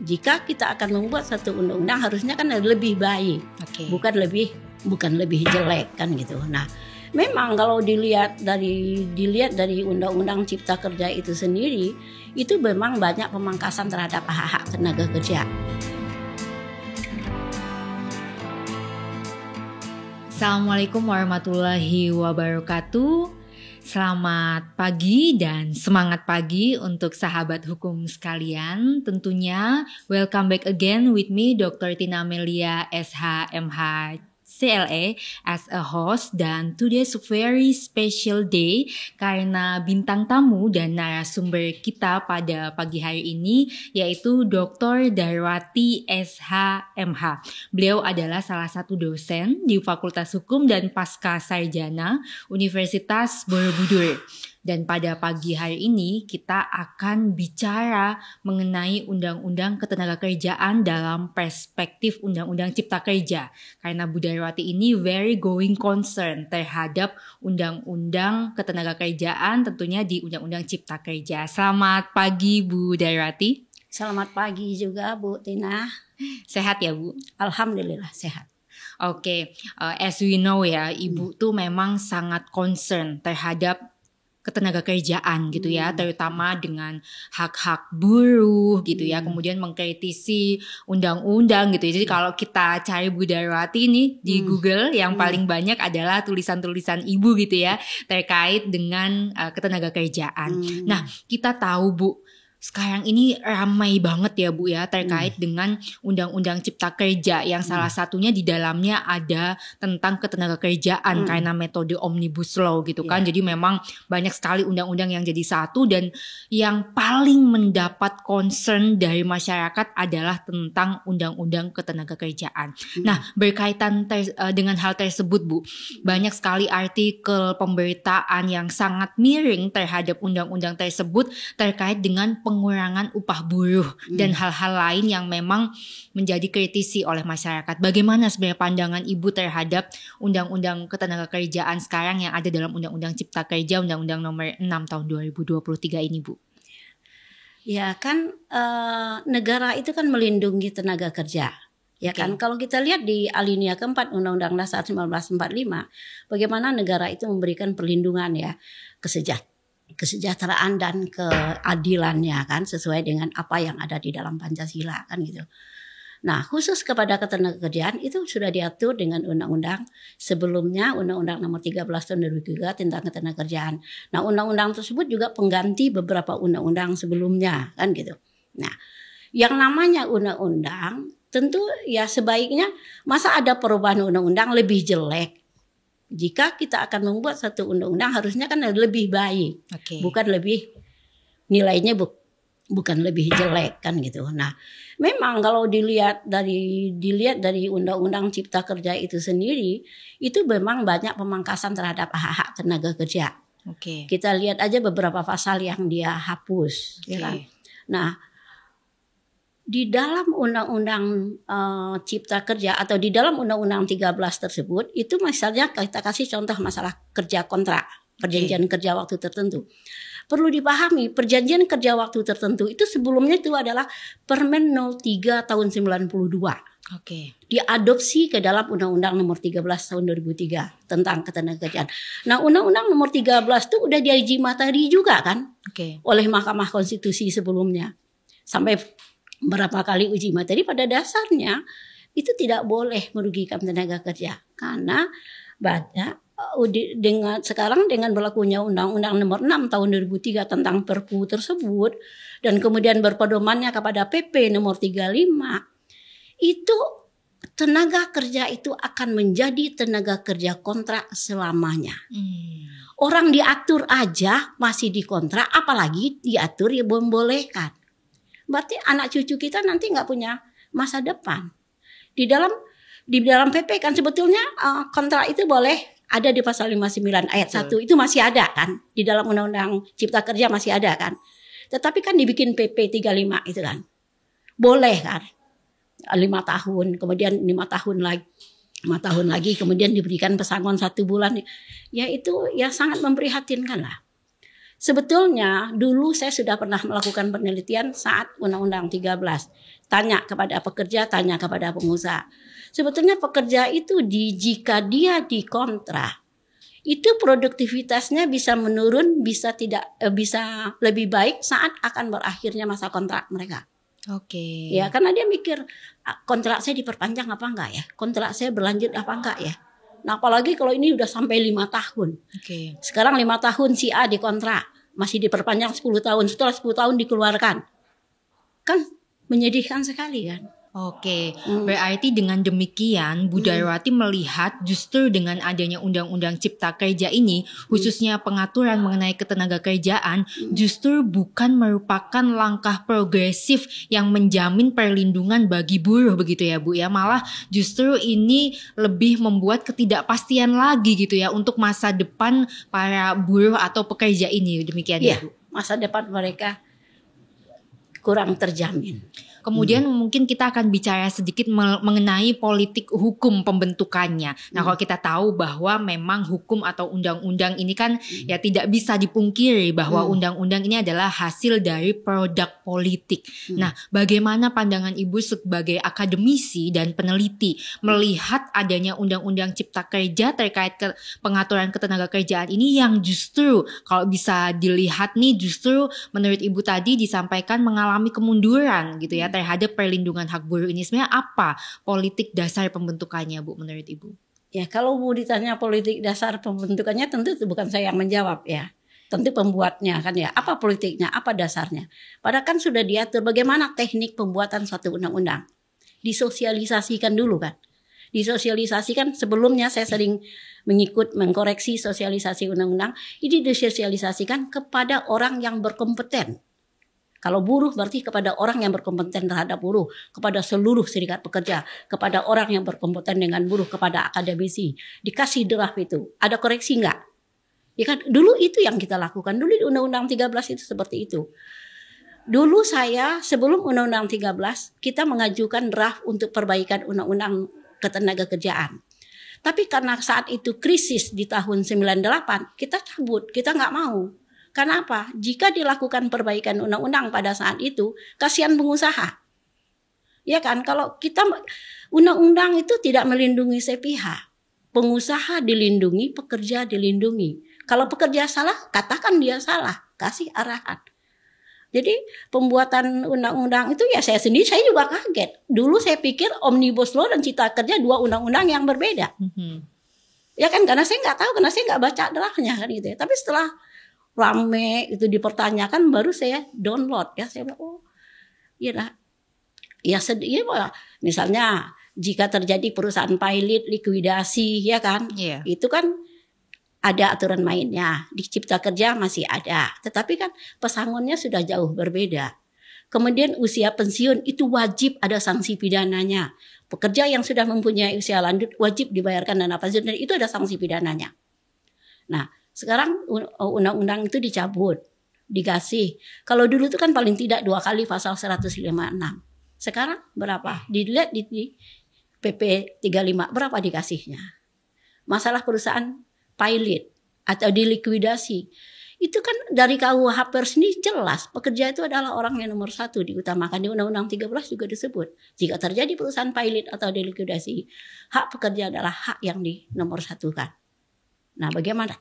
Jika kita akan membuat satu undang-undang harusnya kan lebih baik, bukan lebih jelek kan gitu. Nah, memang kalau dilihat dari Undang-Undang Cipta Kerja itu sendiri, itu memang banyak pemangkasan terhadap hak-hak tenaga kerja. Assalamualaikum warahmatullahi wabarakatuh. Selamat pagi dan semangat pagi untuk sahabat hukum sekalian. Tentunya welcome back again with me Dr. Tina Melia SHMH CLA as a host, dan today's very special day karena bintang tamu dan narasumber kita pada pagi hari ini yaitu Dr. Darwati SHMH. Beliau adalah salah satu dosen di Fakultas Hukum dan Pasca Sarjana Universitas Borobudur. Dan pada pagi hari ini kita akan bicara mengenai Undang-Undang Ketenagakerjaan dalam perspektif Undang-Undang Cipta Kerja. Karena Bu Darwati ini very going concern terhadap Undang-Undang Ketenagakerjaan tentunya di Undang-Undang Cipta Kerja. Selamat pagi Bu Darwati. Selamat pagi juga Bu Tina. Sehat ya Bu? Alhamdulillah sehat. Oke, as we know ya, Ibu tuh memang sangat concern terhadap ketenagakerjaan gitu ya, terutama dengan hak-hak buruh gitu ya, kemudian mengkritisi undang-undang gitu ya. Jadi kalau kita cari Bu Darwati nih di Google, yang paling banyak adalah tulisan-tulisan Ibu gitu ya terkait dengan ketenagakerjaan. Nah, kita tahu Bu, sekarang ini ramai banget ya Bu ya terkait dengan Undang-Undang Cipta Kerja yang salah satunya di dalamnya ada tentang ketenagakerjaan karena metode Omnibus Law gitu kan. Jadi memang banyak sekali undang-undang yang jadi satu, dan yang paling mendapat concern dari masyarakat adalah tentang Undang-Undang Ketenagakerjaan. Nah, berkaitan dengan hal tersebut Bu, banyak sekali artikel pemberitaan yang sangat miring terhadap undang-undang tersebut terkait dengan pengurangan upah buruh dan hal-hal lain yang memang menjadi kritisi oleh masyarakat. Bagaimana sebenarnya pandangan Ibu terhadap Undang-Undang Ketenagakerjaan sekarang yang ada dalam Undang-Undang Cipta Kerja, Undang-Undang Nomor 6 Tahun 2023 ini Bu? Ya kan, negara itu kan melindungi tenaga kerja. Ya kan, kalau kita lihat di alinea keempat Undang-Undang Dasar 1945, bagaimana negara itu memberikan perlindungan ya, kesejahteraan dan keadilannya kan, sesuai dengan apa yang ada di dalam Pancasila kan gitu. Nah, khusus kepada ketenagakerjaan itu sudah diatur dengan undang-undang sebelumnya, Undang-Undang Nomor 13 Tahun 2003 tentang ketenagakerjaan. Nah, undang-undang tersebut juga pengganti beberapa undang-undang sebelumnya kan gitu. Nah, yang namanya undang-undang tentu ya sebaiknya masa ada perubahan undang-undang lebih jelek. Jika kita akan membuat satu undang-undang harusnya kan lebih baik, bukan lebih nilainya bukan lebih jelek kan gitu. Nah, memang kalau dilihat dari Undang-Undang Cipta Kerja itu sendiri, itu memang banyak pemangkasan terhadap hak-hak tenaga kerja. Kita lihat aja beberapa pasal yang dia hapus, ya kan. Nah, di dalam Undang-Undang Cipta Kerja atau di dalam Undang-Undang 13 tersebut, itu misalnya kita kasih contoh masalah kerja kontrak, perjanjian kerja waktu tertentu. Perlu dipahami, perjanjian kerja waktu tertentu itu sebelumnya itu adalah Permen 03 tahun 92. Diadopsi ke dalam Undang-Undang Nomor 13 tahun 2003 tentang ketenagakerjaan. Nah, Undang-Undang Nomor 13 itu udah diuji materi juga kan oleh Mahkamah Konstitusi sebelumnya. Sampai berapa kali uji materi, pada dasarnya itu tidak boleh merugikan tenaga kerja karena banyak sekarang dengan berlakunya Undang-Undang Nomor 6 Tahun 2003 tentang Perpu tersebut dan kemudian berpedomannya kepada PP Nomor 35, itu tenaga kerja itu akan menjadi tenaga kerja kontrak selamanya. Orang diatur aja masih dikontrak, apalagi diatur ya membolehkan. Berarti anak cucu kita nanti nggak punya masa depan. Di dalam PP kan sebetulnya kontrak itu boleh ada di pasal 59 ayat 1 itu masih ada kan. Di dalam Undang-Undang Cipta Kerja masih ada kan. Tetapi kan dibikin PP 35 itu kan. Boleh kan. 5 tahun, kemudian 5 tahun lagi kemudian diberikan pesangon 1 bulan. Ya itu ya sangat memprihatinkan lah. Sebetulnya dulu saya sudah pernah melakukan penelitian saat Undang-Undang 13. Tanya kepada pekerja, tanya kepada pengusaha. Sebetulnya pekerja itu jika dia dikontrak, itu produktivitasnya bisa menurun, bisa lebih baik saat akan berakhirnya masa kontrak mereka. Oke. Ya, karena dia mikir kontrak saya diperpanjang apa enggak ya? Kontrak saya berlanjut apa enggak ya? Nah, apalagi kalau ini udah sampai 5 tahun. Oke. Sekarang 5 tahun si A dikontrak, masih diperpanjang 10 tahun, setelah 10 tahun dikeluarkan. Kan menyedihkan sekali kan? Oke, berarti dengan demikian Bu Darawati melihat justru dengan adanya Undang-Undang Cipta Kerja ini, khususnya pengaturan mengenai ketenaga kerjaan, justru bukan merupakan langkah progresif yang menjamin perlindungan bagi buruh begitu ya Bu ya, malah justru ini lebih membuat ketidakpastian lagi gitu ya untuk masa depan para buruh atau pekerja ini, demikian ya Bu? Masa depan mereka kurang terjamin. Kemudian mungkin kita akan bicara sedikit mengenai politik hukum pembentukannya. Nah, kalau kita tahu bahwa memang hukum atau undang-undang ini kan ya tidak bisa dipungkiri bahwa undang-undang ini adalah hasil dari produk politik. Nah, bagaimana pandangan Ibu sebagai akademisi dan peneliti melihat adanya Undang-Undang Cipta Kerja terkait pengaturan ketenagakerjaan ini yang justru kalau bisa dilihat nih justru menurut Ibu tadi disampaikan mengalami kemunduran gitu ya terhadap perlindungan hak buruh ini. Sebenarnya apa politik dasar pembentukannya Bu menurut Ibu? Ya, kalau Bu ditanya politik dasar pembentukannya tentu itu bukan saya yang menjawab ya. Tentu pembuatnya kan ya. Apa politiknya, apa dasarnya? Padahal kan sudah diatur bagaimana teknik pembuatan suatu undang-undang. Disosialisasikan dulu kan. Disosialisasikan sebelumnya saya sering mengkoreksi sosialisasi undang-undang. Ini disosialisasikan kepada orang yang berkompeten. Kalau buruh berarti kepada orang yang berkompeten terhadap buruh, kepada seluruh serikat pekerja, kepada orang yang berkompeten dengan buruh, kepada akademisi. Dikasih draft itu. Ada koreksi enggak? Ya kan dulu itu yang kita lakukan. Dulu di Undang-Undang 13 itu seperti itu. Dulu saya sebelum Undang-Undang 13 kita mengajukan draft untuk perbaikan Undang-Undang Ketenagakerjaan. Tapi karena saat itu krisis di tahun 98 kita cabut, kita enggak mau. Karena apa? Jika dilakukan perbaikan undang-undang pada saat itu, kasihan pengusaha. Ya kan? Kalau kita undang-undang itu tidak melindungi sepihak. Pengusaha dilindungi, pekerja dilindungi. Kalau pekerja salah, katakan dia salah, kasih arahan. Jadi pembuatan undang-undang itu ya saya juga kaget. Dulu saya pikir Omnibus Law dan Cipta Kerja dua undang-undang yang berbeda. Ya kan? Karena saya nggak tahu, karena saya nggak baca draftnya kan gitu ya. Tapi setelah rame itu dipertanyakan baru saya download ya, saya bilang oh iya dah ya sedih ya, misalnya jika terjadi perusahaan pilot likuidasi ya kan itu kan ada aturan mainnya di Cipta Kerja masih ada, tetapi kan pesangonnya sudah jauh berbeda. Kemudian usia pensiun itu wajib ada sanksi pidananya, pekerja yang sudah mempunyai usia lanjut wajib dibayarkan dana pensiun dan itu ada sanksi pidananya. Nah sekarang undang-undang itu dicabut, dikasih. Kalau dulu itu kan paling tidak 2 kali pasal 156. Sekarang berapa? Dilihat di PP 35 berapa dikasihnya? Masalah perusahaan pilot atau dilikuidasi. Itu kan dari KUH Pers ini jelas pekerja itu adalah orang yang nomor 1 diutamakan. Di Undang-Undang 13 juga disebut. Jika terjadi perusahaan pilot atau dilikuidasi, hak pekerja adalah hak yang dinomor 1-kan. Nah bagaimana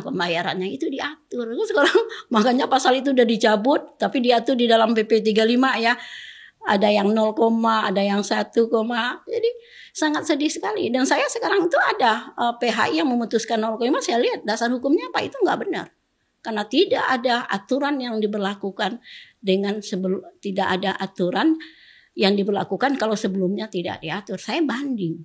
pembayarannya itu diatur. Sekarang makanya pasal itu udah dicabut tapi diatur di dalam PP 35 ya. Ada yang 0, ada yang 1, jadi sangat sedih sekali. Dan saya sekarang itu ada PHI yang memutuskan 0, saya lihat dasar hukumnya apa itu nggak benar. Karena tidak ada aturan yang diberlakukan tidak ada aturan yang diberlakukan kalau sebelumnya tidak diatur. Saya banding.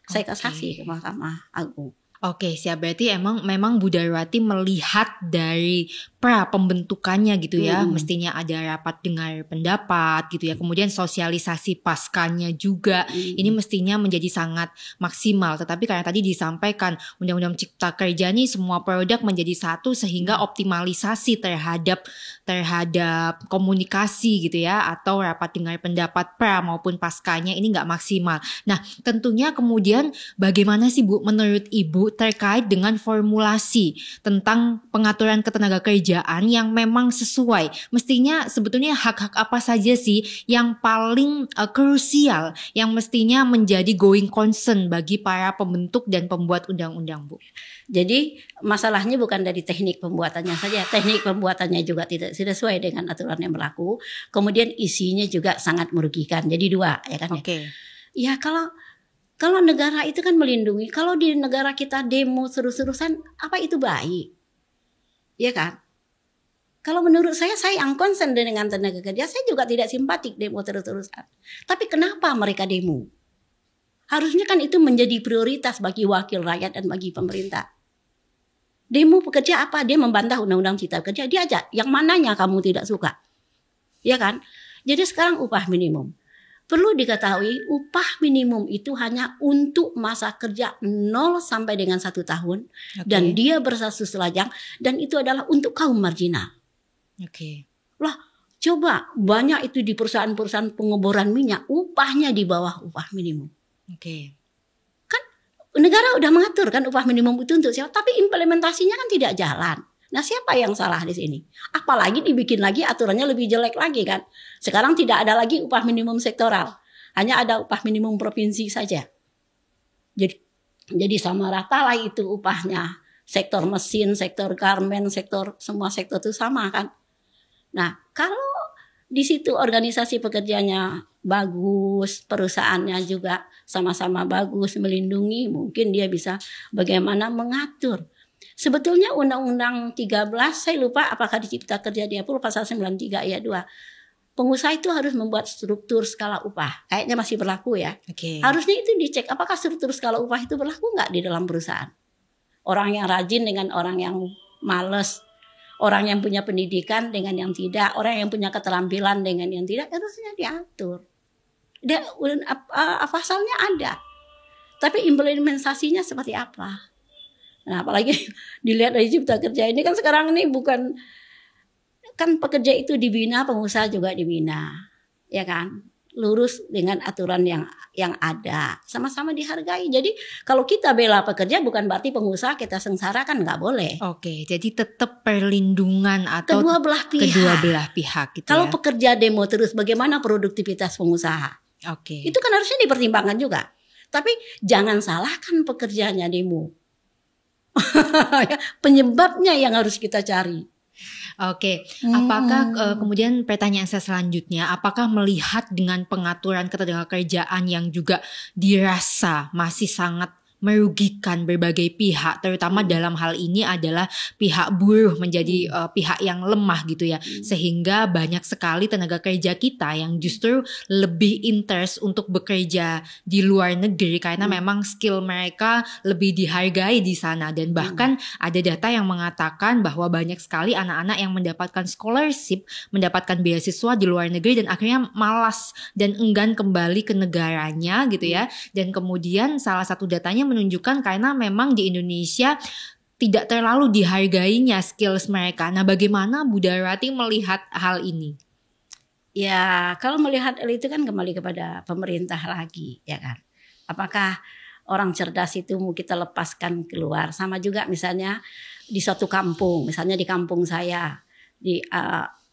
Saya kasasi ke Mahkamah Agung. Oke, siap. Berarti memang Bu Darawati melihat dari pra pembentukannya gitu ya, mestinya ada rapat dengar pendapat gitu ya, kemudian sosialisasi paskanya juga ini mestinya menjadi sangat maksimal. Tetapi karena tadi disampaikan Undang-Undang Cipta Kerja ini semua produk menjadi satu sehingga optimalisasi terhadap komunikasi gitu ya, atau rapat dengar pendapat pra maupun paskanya ini nggak maksimal. Nah tentunya kemudian bagaimana sih Bu menurut Ibu Ibu terkait dengan formulasi tentang pengaturan ketenagakerjaan yang memang sesuai. Mestinya sebetulnya hak-hak apa saja sih yang paling krusial yang mestinya menjadi going concern bagi para pembentuk dan pembuat undang-undang, Bu? Jadi masalahnya bukan dari teknik pembuatannya saja, teknik pembuatannya juga tidak sesuai dengan aturan yang berlaku. Kemudian isinya juga sangat merugikan. Jadi dua, ya kan? Oke. Ya kalau negara itu kan melindungi. Kalau di negara kita demo terus-terusan, apa itu baik? Ya kan? Kalau menurut saya yang concern dengan tenaga kerja, saya juga tidak simpatik demo terus-terusan. Tapi kenapa mereka demo? Harusnya kan itu menjadi prioritas bagi wakil rakyat dan bagi pemerintah. Demo pekerja apa? Dia membantah undang-undang cipta kerja. Dia aja, yang mananya kamu tidak suka? Ya kan? Jadi sekarang upah minimum. Perlu diketahui upah minimum itu hanya untuk masa kerja 0 sampai dengan 1 tahun. Dan dia berstatus lajang. Dan itu adalah untuk kaum marginal. Lah, coba banyak itu di perusahaan-perusahaan pengeboran minyak. Upahnya di bawah upah minimum. Kan negara udah mengatur kan upah minimum itu untuk siapa. Tapi implementasinya kan tidak jalan. Nah, siapa yang salah di sini? Apalagi dibikin lagi aturannya lebih jelek lagi kan. Sekarang tidak ada lagi upah minimum sektoral. Hanya ada upah minimum provinsi saja. Jadi sama rata lah itu upahnya. Sektor mesin, sektor garmen, semua sektor itu sama kan. Nah, kalau di situ organisasi pekerjanya bagus, perusahaannya juga sama-sama bagus, melindungi, mungkin dia bisa bagaimana mengatur. Sebetulnya Undang-Undang 13, saya lupa apakah di Cipta Kerja dia pun pasal 93 ayat 2. Pengusaha itu harus membuat struktur skala upah. Kayaknya masih berlaku ya. Harusnya itu dicek apakah struktur skala upah itu berlaku nggak di dalam perusahaan. Orang yang rajin dengan orang yang males. Orang yang punya pendidikan dengan yang tidak. Orang yang punya keterampilan dengan yang tidak. Harusnya diatur. Pasalnya ada. Tapi implementasinya seperti apa? Nah, apalagi dilihat dari Cipta Kerja ini kan sekarang ini bukan kan pekerja itu dibina, pengusaha juga dibina, ya kan? Lurus dengan aturan yang ada, sama-sama dihargai. Jadi kalau kita bela pekerja bukan berarti pengusaha kita sengsara, kan nggak boleh. Jadi tetap perlindungan atau kedua belah pihak gitu. Kalau pekerja demo terus, bagaimana produktivitas pengusaha? Itu kan harusnya dipertimbangkan juga. Tapi jangan salahkan pekerjanya demo. Penyebabnya yang harus kita cari. Apakah kemudian pertanyaan saya selanjutnya, apakah melihat dengan pengaturan ketenagakerjaan yang juga dirasa masih sangat merugikan berbagai pihak, terutama dalam hal ini adalah pihak buruh menjadi pihak yang lemah gitu ya, sehingga banyak sekali tenaga kerja kita yang justru lebih interest untuk bekerja di luar negeri karena memang skill mereka lebih dihargai di sana. Dan bahkan ada data yang mengatakan bahwa banyak sekali anak-anak yang mendapatkan scholarship, mendapatkan beasiswa di luar negeri dan akhirnya malas dan enggan kembali ke negaranya gitu ya. Dan kemudian salah satu datanya menunjukkan karena memang di Indonesia tidak terlalu dihargainya skills mereka. Nah, bagaimana Bu Darwati melihat hal ini? Ya, kalau melihat hal itu kan kembali kepada pemerintah lagi, ya kan. Apakah orang cerdas itu mau kita lepaskan keluar? Sama juga misalnya di suatu kampung, misalnya di kampung saya,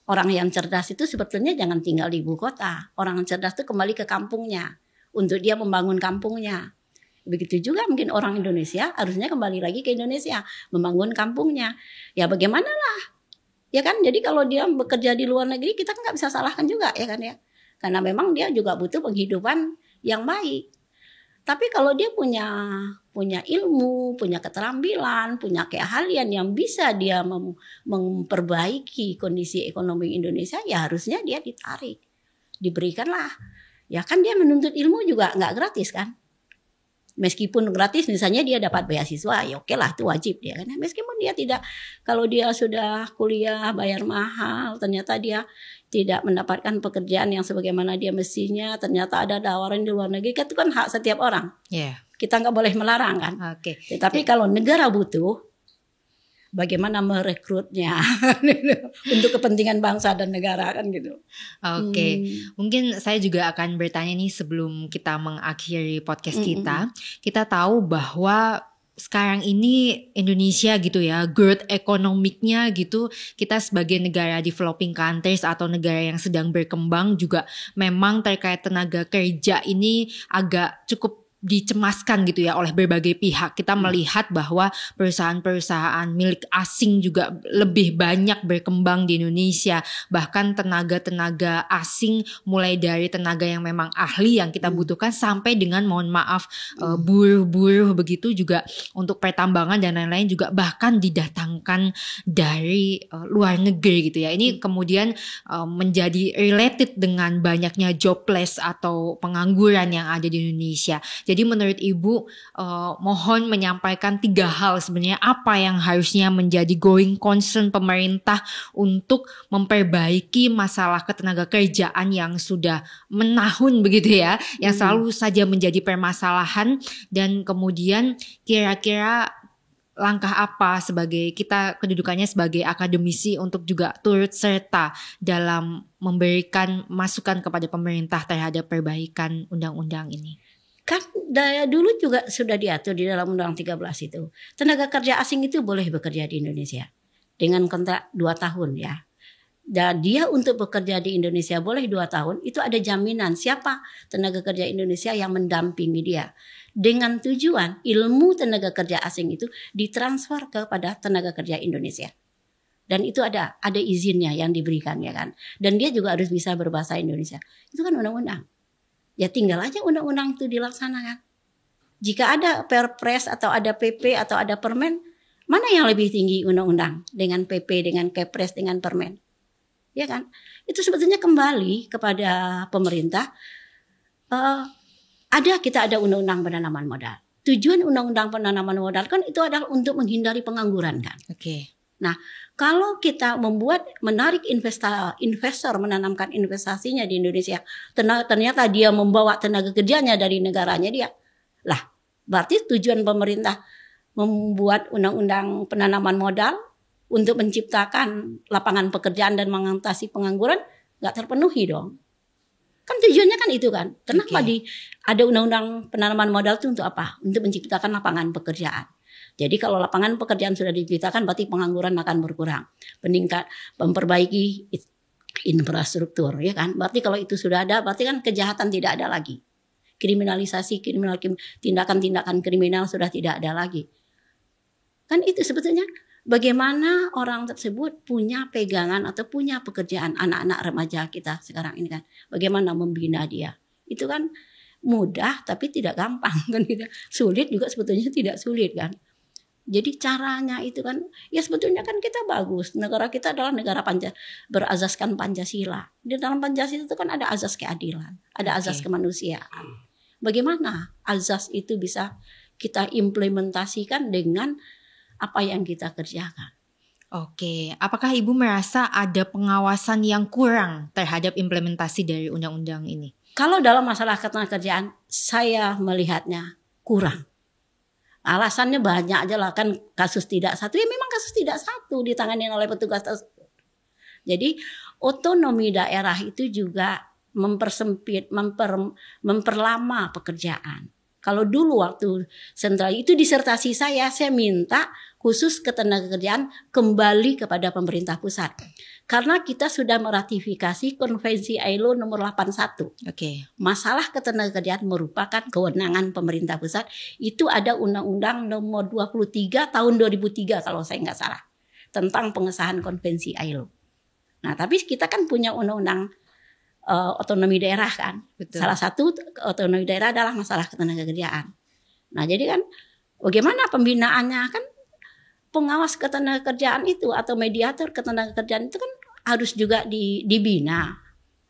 orang yang cerdas itu sebetulnya jangan tinggal di ibu kota. Orang yang cerdas itu kembali ke kampungnya untuk dia membangun kampungnya. Begitu juga mungkin orang Indonesia harusnya kembali lagi ke Indonesia, membangun kampungnya. Ya bagaimana lah, ya kan. Jadi kalau dia bekerja di luar negeri, kita kan nggak bisa salahkan juga, ya kan ya. Karena memang dia juga butuh penghidupan yang baik. Tapi kalau dia punya ilmu, punya keterampilan, punya keahlian yang bisa dia memperbaiki kondisi ekonomi Indonesia, ya harusnya dia ditarik, diberikanlah. Ya kan dia menuntut ilmu juga nggak gratis kan. Meskipun gratis, misalnya dia dapat beasiswa, ya oke lah, itu wajib dia kan. Meskipun dia tidak, kalau dia sudah kuliah bayar mahal, ternyata dia tidak mendapatkan pekerjaan yang sebagaimana dia mestinya, ternyata ada tawaran di luar negeri, itu kan hak setiap orang. Kita nggak boleh melarang kan. Tetapi kalau negara butuh, bagaimana merekrutnya untuk kepentingan bangsa dan negara kan gitu. Mungkin saya juga akan bertanya nih sebelum kita mengakhiri podcast kita. Kita tahu bahwa sekarang ini Indonesia gitu ya, growth ekonomiknya gitu, kita sebagai negara developing countries atau negara yang sedang berkembang juga memang terkait tenaga kerja ini agak cukup dicemaskan gitu ya oleh berbagai pihak. Kita melihat bahwa perusahaan-perusahaan milik asing juga lebih banyak berkembang di Indonesia. Bahkan tenaga-tenaga asing mulai dari tenaga yang memang ahli yang kita butuhkan sampai dengan mohon maaf buruh-buruh begitu juga untuk pertambangan dan lain-lain juga bahkan didatangkan dari luar negeri gitu ya. Ini kemudian menjadi related dengan banyaknya jobless atau pengangguran yang ada di Indonesia. Jadi menurut Ibu mohon menyampaikan 3 hal sebenarnya apa yang harusnya menjadi going concern pemerintah untuk memperbaiki masalah ketenaga kerjaan yang sudah menahun begitu ya, yang selalu saja menjadi permasalahan, dan kemudian kira-kira langkah apa sebagai kita kedudukannya sebagai akademisi untuk juga turut serta dalam memberikan masukan kepada pemerintah terhadap perbaikan undang-undang ini. Kan dulu juga sudah diatur di dalam Undang 13 itu. Tenaga kerja asing itu boleh bekerja di Indonesia dengan kontrak 2 tahun ya. Dan dia untuk bekerja di Indonesia boleh 2 tahun, itu ada jaminan siapa tenaga kerja Indonesia yang mendampingi dia. Dengan tujuan ilmu tenaga kerja asing itu ditransfer kepada tenaga kerja Indonesia. Dan itu ada izinnya yang diberikan ya kan. Dan dia juga harus bisa berbahasa Indonesia. Itu kan undang-undang. Ya tinggal aja undang-undang itu dilaksanakan. Jika ada Perpres atau ada PP atau ada Permen, mana yang lebih tinggi undang-undang dengan PP, dengan Kepres, dengan Permen? Ya kan? Itu sebetulnya kembali kepada pemerintah. Kita ada undang-undang penanaman modal. Tujuan undang-undang penanaman modal kan itu adalah untuk menghindari pengangguran kan. Oke. Nah, kalau kita menarik investor menanamkan investasinya di Indonesia, ternyata dia membawa tenaga kerjanya dari negaranya dia. Lah, berarti tujuan pemerintah membuat undang-undang penanaman modal untuk menciptakan lapangan pekerjaan dan mengatasi pengangguran nggak terpenuhi dong. Kan tujuannya kan itu kan. Kenapa ada undang-undang penanaman modal itu untuk apa? Untuk menciptakan lapangan pekerjaan. Jadi kalau lapangan pekerjaan sudah diciptakan berarti pengangguran akan berkurang. Memperbaiki infrastruktur ya kan. Berarti kalau itu sudah ada berarti kan kejahatan tidak ada lagi. Tindakan-tindakan kriminal sudah tidak ada lagi. Kan itu sebetulnya bagaimana orang tersebut punya pegangan atau punya pekerjaan, anak-anak remaja kita sekarang ini kan. Bagaimana membina dia. Itu kan mudah tapi tidak gampang kan gitu. Sulit juga sebetulnya tidak sulit kan. Jadi caranya itu kan ya sebetulnya kan kita bagus. Negara kita adalah negara berazaskan Pancasila. Di dalam Pancasila itu kan ada azas keadilan, ada azas kemanusiaan. Bagaimana azas itu bisa kita implementasikan dengan apa yang kita kerjakan. Oke, apakah Ibu merasa ada pengawasan yang kurang terhadap implementasi dari undang-undang ini? Kalau dalam masalah ketenagakerjaan, saya melihatnya kurang. Alasannya banyak aja lah kan, kasus tidak satu. Ya memang kasus tidak satu ditangani oleh petugas tersebut. Jadi otonomi daerah itu juga mempersempit, memperlama pekerjaan. Kalau dulu waktu sentral itu disertasi saya minta khusus ketenagakerjaan kembali kepada pemerintah pusat. Karena kita sudah meratifikasi Konvensi ILO nomor 81. Masalah ketenagakerjaan merupakan kewenangan pemerintah pusat. Itu ada Undang-Undang nomor 23 tahun 2003 kalau saya nggak salah. Tentang pengesahan Konvensi ILO. Nah tapi kita kan punya Undang-Undang otonomi daerah kan. Betul. Salah satu otonomi daerah adalah masalah ketenagakerjaan. Nah jadi kan bagaimana pembinaannya kan. Pengawas ketenagakerjaan itu atau mediator ketenagakerjaan itu kan harus juga dibina.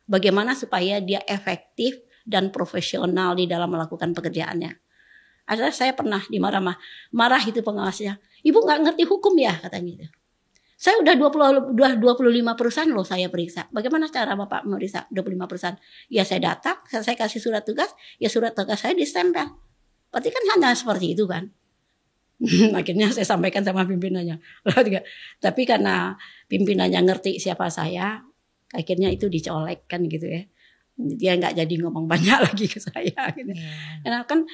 Bagaimana supaya dia efektif dan profesional di dalam melakukan pekerjaannya. Ada saya pernah marah itu pengawasnya. Ibu nggak ngerti hukum ya katanya gitu. Saya udah 25 perusahaan loh saya periksa. Bagaimana cara Bapak meriksa 25 perusahaan? Ya saya datang, saya kasih surat tugas, ya surat tugas saya distempel. Berarti kan hanya seperti itu kan. Akhirnya saya sampaikan sama pimpinannya. Tapi karena pimpinannya ngerti siapa saya, akhirnya itu dicolek kan gitu ya. Dia nggak jadi ngomong banyak lagi ke saya. Gitu. Karena kan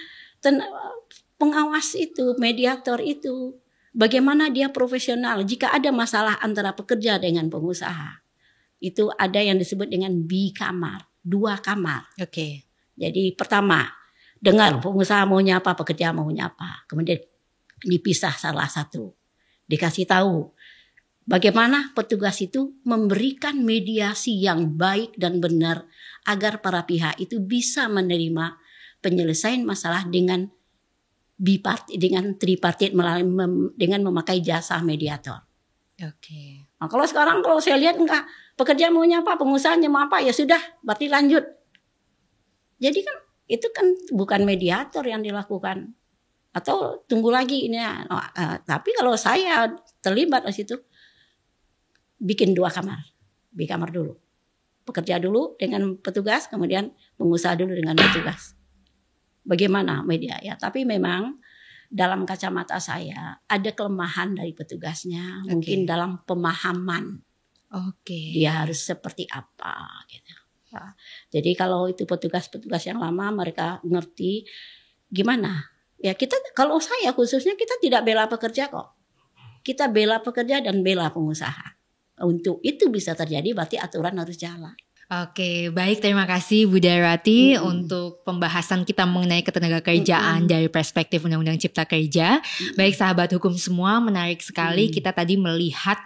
pengawas itu, mediator itu, bagaimana dia profesional jika ada masalah antara pekerja dengan pengusaha. Itu ada yang disebut dengan bikamar, 2 kamar. Oke. Jadi pertama, dengar pengusaha maunya apa, pekerja maunya apa. Kemudian dipisah salah satu. Dikasih tahu bagaimana petugas itu memberikan mediasi yang baik dan benar agar para pihak itu bisa menerima penyelesaian masalah dengan dengan tripartit dengan memakai jasa mediator. Oke. Nah, kalau sekarang kalau saya lihat enggak, pekerja maunya apa, pengusahanya mau apa, ya sudah, berarti lanjut. Jadi kan itu kan bukan mediator yang dilakukan. Atau tunggu lagi ini. Tapi kalau saya terlibat di situ, bikin 2 kamar. Bikamar dulu. Pekerja dulu dengan petugas, kemudian pengusaha dulu dengan petugas. Bagaimana media ya? Tapi memang dalam kacamata saya ada kelemahan dari petugasnya, mungkin dalam pemahaman. Dia harus seperti apa gitu. Nah, jadi kalau itu petugas-petugas yang lama mereka ngerti gimana? Ya kita, kalau saya khususnya kita tidak bela pekerja kok. Kita bela pekerja dan bela pengusaha. Untuk itu bisa terjadi berarti aturan harus jalan. Oke, baik, terima kasih Bu Dairwati untuk pembahasan kita mengenai ketenagakerjaan dari perspektif Undang-Undang Cipta Kerja. Baik sahabat hukum semua, menarik sekali kita tadi melihat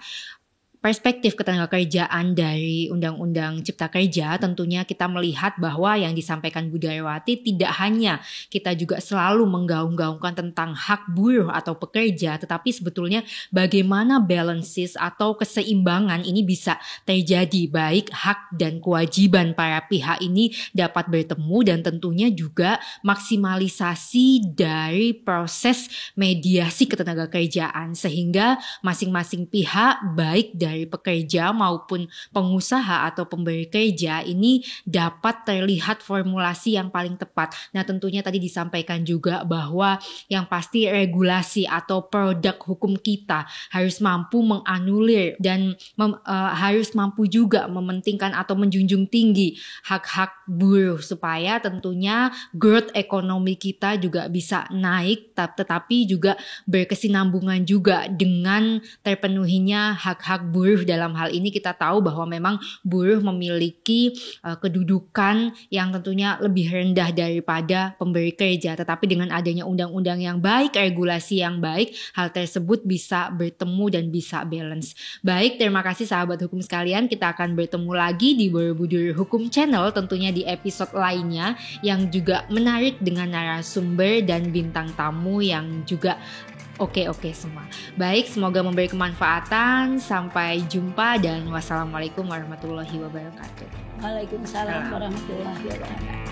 perspektif ketenagakerjaan dari Undang-Undang Cipta Kerja. Tentunya kita melihat bahwa yang disampaikan Bu Dairwati tidak hanya kita juga selalu menggaung-gaungkan tentang hak buruh atau pekerja, tetapi sebetulnya bagaimana balances atau keseimbangan ini bisa terjadi, baik hak dan kewajiban para pihak ini dapat bertemu, dan tentunya juga maksimalisasi dari proses mediasi ketenagakerjaan sehingga masing-masing pihak baik dari pekerja maupun pengusaha atau pemberi kerja ini dapat terlihat formulasi yang paling tepat. Nah, tentunya tadi disampaikan juga bahwa yang pasti regulasi atau produk hukum kita harus mampu menganulir dan harus mampu juga mementingkan atau menjunjung tinggi hak-hak buruh supaya tentunya growth ekonomi kita juga bisa naik, tetapi juga berkesinambungan juga dengan terpenuhinya hak-hak buruh. Dalam hal ini kita tahu bahwa memang buruh memiliki kedudukan yang tentunya lebih rendah daripada pemberi kerja, tetapi dengan adanya undang-undang yang baik, regulasi yang baik, hal tersebut bisa bertemu dan bisa balance. Baik, terima kasih sahabat hukum sekalian, kita akan bertemu lagi di Borobudur Hukum Channel tentunya di episode lainnya yang juga menarik dengan narasumber dan bintang tamu yang juga oke semua. Baik, semoga memberi kemanfaatan. Sampai jumpa dan wassalamualaikum warahmatullahi wabarakatuh. Waalaikumsalam warahmatullahi wabarakatuh.